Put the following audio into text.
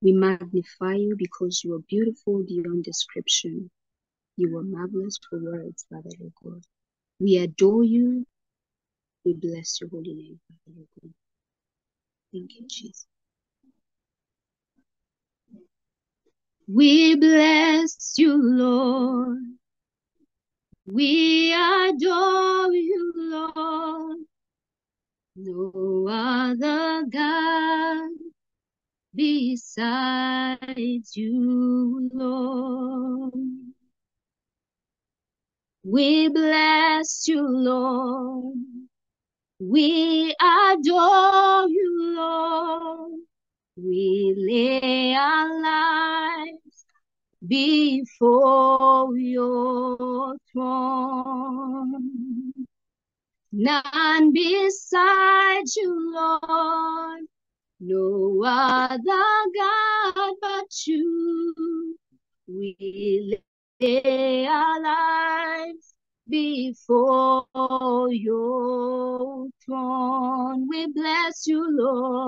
We magnify you because you are beautiful beyond description. You are marvelous for words, Father Lord God. We adore you. We bless your holy name, Father Lord God. Thank you, Jesus. We bless you, Lord. We adore you, Lord. No other God besides you, Lord. We bless you, Lord. We adore you, Lord. We lay our lives before your throne. None beside you, Lord. No other God but you. We lay our lives before your throne. We bless you, Lord.